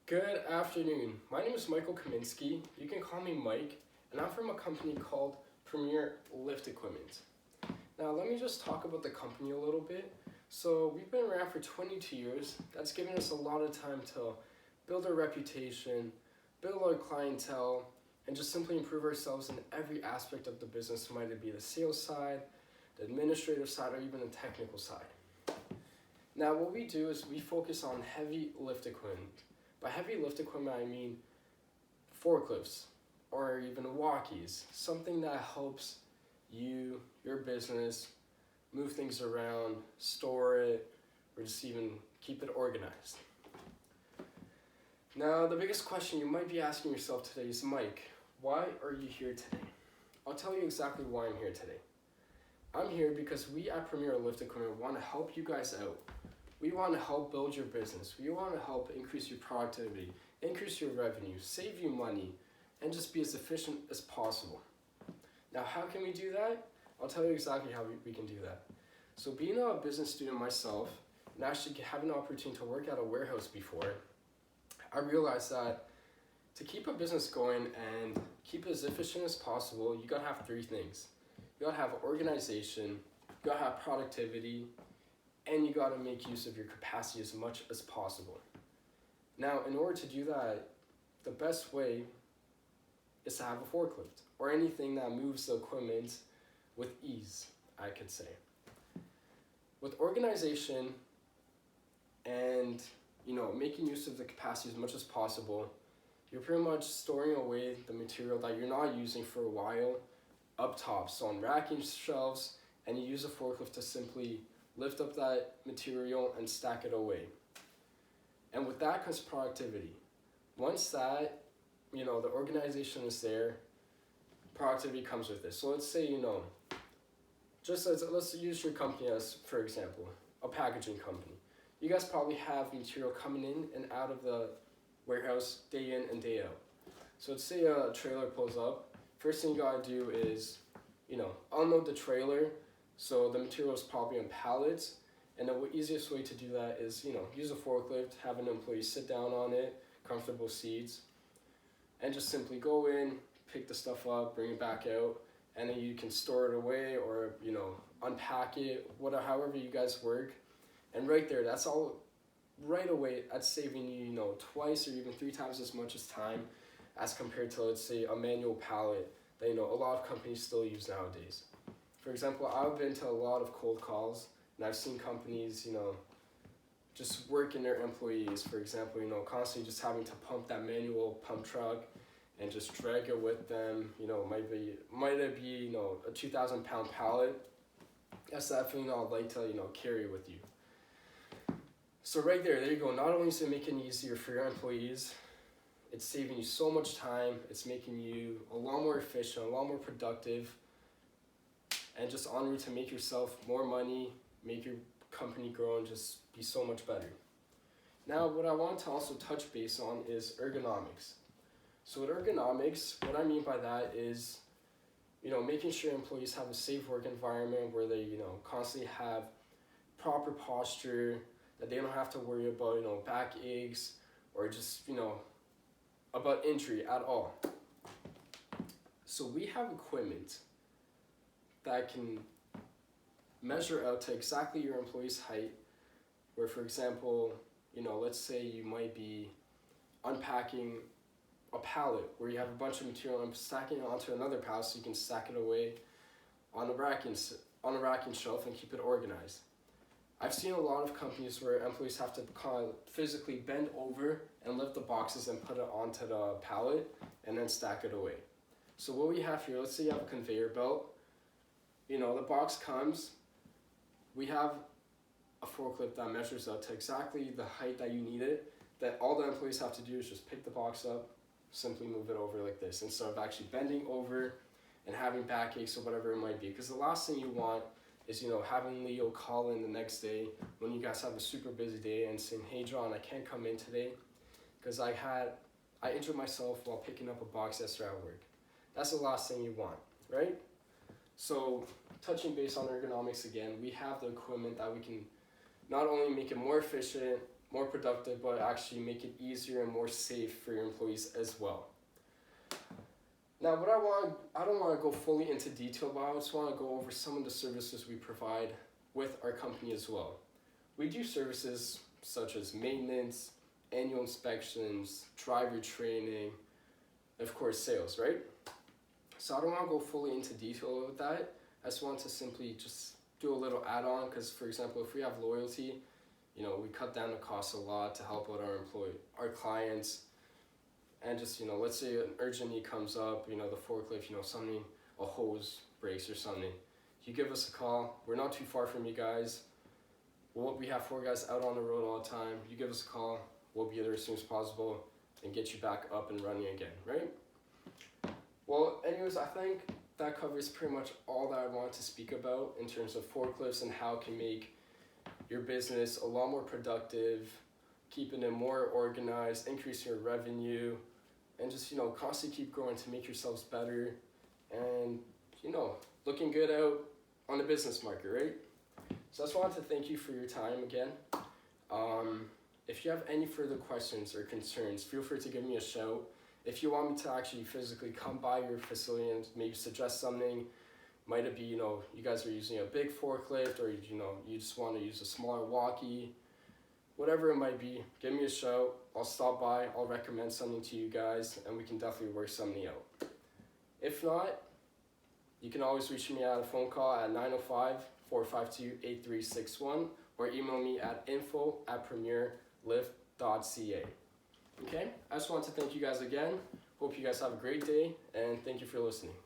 Good afternoon. My name is Michael Kaminsky. You can call me Mike, and I'm from a company called Premier Lift Equipment. Now, let me just talk about the company a little bit. So, we've been around for 22 years. That's given us a lot of time to build our reputation, build our clientele, and just simply improve ourselves in every aspect of the business, might it be the sales side, the administrative side, or even the technical side. Now, what we do is we focus on heavy lift equipment. By heavy lift equipment, I mean forklifts or even walkies, something that helps you, your business, move things around, store it, or just even keep it organized. Now, the biggest question you might be asking yourself today is, Mike, why are you here today? I'll tell you exactly why I'm here today. I'm here because we at Premier Lift Equipment want to help you guys out. We want to help build your business. We want to help increase your productivity, increase your revenue, save you money, and just be as efficient as possible. Now, how can we do that? I'll tell you exactly how we can do that. So being a business student myself, and actually having an opportunity to work at a warehouse before, I realized that to keep a business going and keep it as efficient as possible, you gotta have three things. You gotta have organization, you gotta have productivity, and you gotta make use of your capacity as much as possible. Now, in order to do that, the best way is to have a forklift or anything that moves the equipment with ease, I could say. With organization and making use of the capacity as much as possible, you're pretty much storing away the material that you're not using for a while up top, so on racking shelves, and you use a forklift to simply lift up that material and stack it away. And with that comes productivity. Once that, the organization is there, productivity comes with it. So let's say, let's use your company as, for example, a packaging company. You guys probably have material coming in and out of the warehouse day in and day out. So let's say a trailer pulls up. First thing you gotta do is, unload the trailer. So the material is probably on pallets, and the easiest way to do that is, use a forklift, have an employee sit down on it, comfortable seats, and just simply go in, pick the stuff up, bring it back out, and then you can store it away or, unpack it, however you guys work. And right there, that's all right away, that's saving you, twice or even three times as much as time as compared to, let's say, a manual pallet that, a lot of companies still use nowadays. For example, I've been to a lot of cold calls, and I've seen companies, just working their employees, for example, constantly just having to pump that manual pump truck and just drag it with them, might it be, a 2,000 pound pallet. That's definitely not light to, carry with you. So right there you go. Not only is it making it easier for your employees, it's saving you so much time, it's making you a lot more efficient, a lot more productive, and just on route to make yourself more money, make your company grow, and just be so much better. Now, what I want to also touch base on is ergonomics. So with ergonomics, what I mean by that is, making sure employees have a safe work environment where they, constantly have proper posture, that they don't have to worry about, back aches or just, about injury at all. So we have equipment that can measure out to exactly your employee's height, where, for example, let's say you might be unpacking a pallet where you have a bunch of material and stacking it onto another pallet so you can stack it away on a racking shelf and keep it organized. I've seen a lot of companies where employees have to physically bend over and lift the boxes and put it onto the pallet and then stack it away. So what we have here, let's say you have a conveyor belt. The box comes, we have a forklift that measures out to exactly the height that you need it, that all the employees have to do is just pick the box up, simply move it over like this, instead of actually bending over and having backaches or whatever it might be. Because the last thing you want is, having Leo call in the next day when you guys have a super busy day and saying, hey John, I can't come in today because I injured myself while picking up a box yesterday at work. That's the last thing you want, right? So touching base on ergonomics again, we have the equipment that we can not only make it more efficient, more productive, but actually make it easier and more safe for your employees as well. Now, I don't want to go fully into detail, but I just want to go over some of the services we provide with our company as well. We do services such as maintenance, annual inspections, driver training, and of course sales, right? So I don't want to go fully into detail with that. I just want to simply just do a little add-on because, for example, if we have loyalty, we cut down the cost a lot to help out our clients. And just, let's say an urgent need comes up, the forklift, something, a hose breaks or something. You give us a call. We're not too far from you guys. We have 4 guys out on the road all the time. You give us a call. We'll be there as soon as possible and get you back up and running again, right? Well, anyways, I think that covers pretty much all that I wanted to speak about in terms of forklifts and how it can make your business a lot more productive, keeping it more organized, increasing your revenue, and just, constantly keep growing to make yourselves better and, looking good out on the business market, right? So I just wanted to thank you for your time again. If you have any further questions or concerns, feel free to give me a shout. If you want me to actually physically come by your facility and maybe suggest something, might it be, you guys are using a big forklift or, you just want to use a smaller walkie, whatever it might be, give me a shout. I'll stop by, I'll recommend something to you guys, and we can definitely work something out. If not, you can always reach me at a phone call at 905-452-8361 or email me at info@premierlift.ca. Okay, I just want to thank you guys again. Hope you guys have a great day, and thank you for listening.